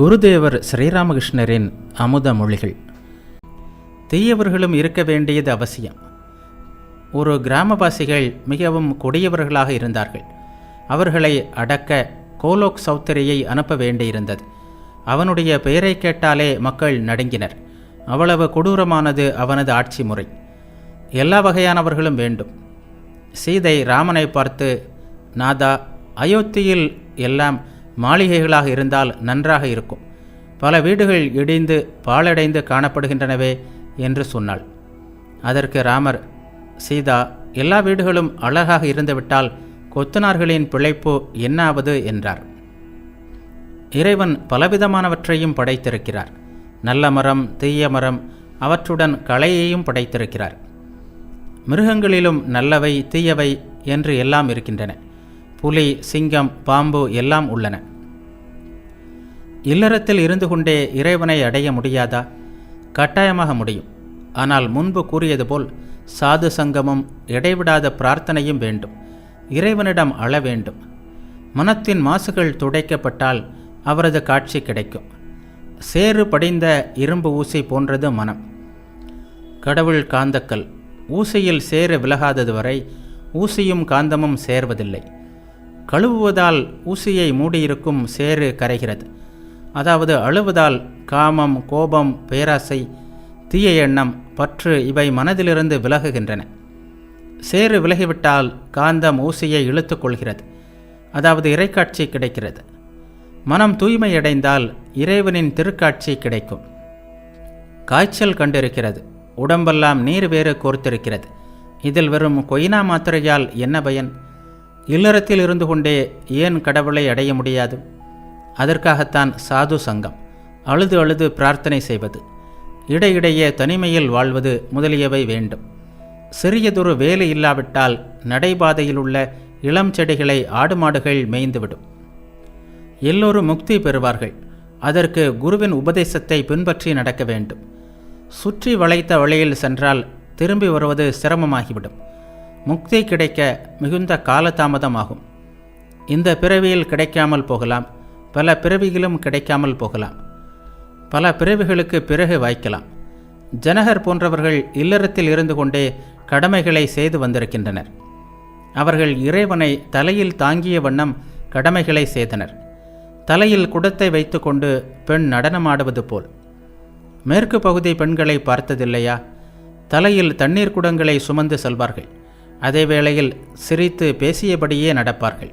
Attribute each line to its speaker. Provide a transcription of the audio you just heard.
Speaker 1: குருதேவர் ஸ்ரீராமகிருஷ்ணரின் அமுத மொழிகள். தீயவர்களும் இருக்க வேண்டியது அவசியம். ஒரு கிராமவாசிகள் மிகவும் கொடியவர்களாக இருந்தார்கள். அவர்களை அடக்க கோலோக் சௌத்தரியை அனுப்ப வேண்டியிருந்தது. அவனுடைய பெயரை கேட்டாலே மக்கள் நடுங்கினர். அவ்வளவு கொடூரமானது அவனது ஆட்சி முறை. எல்லா வகையானவர்களும் வேண்டும். சீதை ராமனை பார்த்து, நாதா, அயோத்தியில் எல்லாம் மாளிகைகளாக இருந்தால் நன்றாக இருக்கும். பல வீடுகள் இடிந்து பாழடைந்து காணப்படுகின்றனவே என்று சொன்னாள். அதற்கு ராமர், சீதா, எல்லா வீடுகளும் அழகாக இருந்துவிட்டால் கொத்தனார்களின் பிழைப்பு என்னாவது என்றார். இறைவன் பலவிதமானவற்றையும் படைத்திருக்கிறார். நல்ல மரம், தீய மரம், அவற்றுடன் களையையும் படைத்திருக்கிறார். மிருகங்களிலும் நல்லவை தீயவை என்று எல்லாம் இருக்கின்றன. புலி, சிங்கம், பாம்பு எல்லாம் உள்ளன. இல்லறத்தில் இருந்து கொண்டே இறைவனை அடைய முடியாதா? கட்டாயமாக முடியும். ஆனால் முன்பு கூறியது போல் சாது சங்கமும் இடைவிடாத பிரார்த்தனையும் வேண்டும். இறைவனிடம் அழ வேண்டும். மனத்தின் மாசுகள் துடைக்கப்பட்டால் அவரது காட்சி கிடைக்கும். சேறு படிந்த இரும்பு ஊசி போன்றது மனம். கடவுள் காந்தக்கல். ஊசியில் சேறு விலகாதது வரை ஊசியும் காந்தமும் சேர்வதில்லை. கழுவுவதால் ஊசியை மூடியிருக்கும் சேறு கரைகிறது. அதாவது அழுவதால் காமம், கோபம், பேராசை, தீய எண்ணம், பற்று இவை மனதிலிருந்து விலகுகின்றன. சேறு விலகிவிட்டால் காந்தம் ஊசியை இழுத்து கொள்கிறது. அதாவது இறைக்காட்சி கிடைக்கிறது. மனம் தூய்மையடைந்தால் இறைவனின் திருக்காட்சி கிடைக்கும். காய்ச்சல் கண்டிருக்கிறது. உடம்பெல்லாம் நீர் வேறு கோர்த்திருக்கிறது. இதில் வெறும் கொய்னா மாத்திரையால் என்ன பயன்? இல்லறத்தில் இருந்து கொண்டே ஏன் கடவுளை அடைய முடியாது? அதற்காகத்தான் சாது சங்கம், அழுது அழுது பிரார்த்தனை செய்வது, இடையிடையே தனிமையில் வாழ்வது முதலியவை வேண்டும். சிறியதொரு வேலை இல்லாவிட்டால் நடைபாதையில் உள்ள இளம் செடிகளை ஆடு மாடுகள் மேய்ந்துவிடும். எல்லோரும் முக்தி பெறுவார்கள். அதற்கு குருவின் உபதேசத்தை பின்பற்றி நடக்க வேண்டும். சுற்றி வளைத்த வழியில் சென்றால் திரும்பி வருவது சிரமமாகிவிடும். முக்தி கிடைக்க மிகுந்த காலதாமதமாகும். இந்த பிறவியில் கிடைக்காமல் போகலாம். பல பிறவிகளும் கிடைக்காமல் போகலாம். பல பிறவிகளுக்கு பிறகு வாய்க்கலாம். ஜனகர் போன்றவர்கள் இல்லறத்தில் இருந்து கொண்டே கடமைகளை செய்து வந்திருக்கின்றனர். அவர்கள் இறைவனை தலையில் தாங்கிய வண்ணம் கடமைகளை செய்தனர். தலையில் குடத்தை வைத்துக்கொண்டு பெண் நடனமாடுவது போல். மேற்கு பகுதி பெண்களை பார்த்ததில்லையா? தலையில் தண்ணீர் குடங்களை சுமந்து செல்வார்கள். அதே வேளையில் சிரித்து பேசியபடியே நடப்பார்கள்.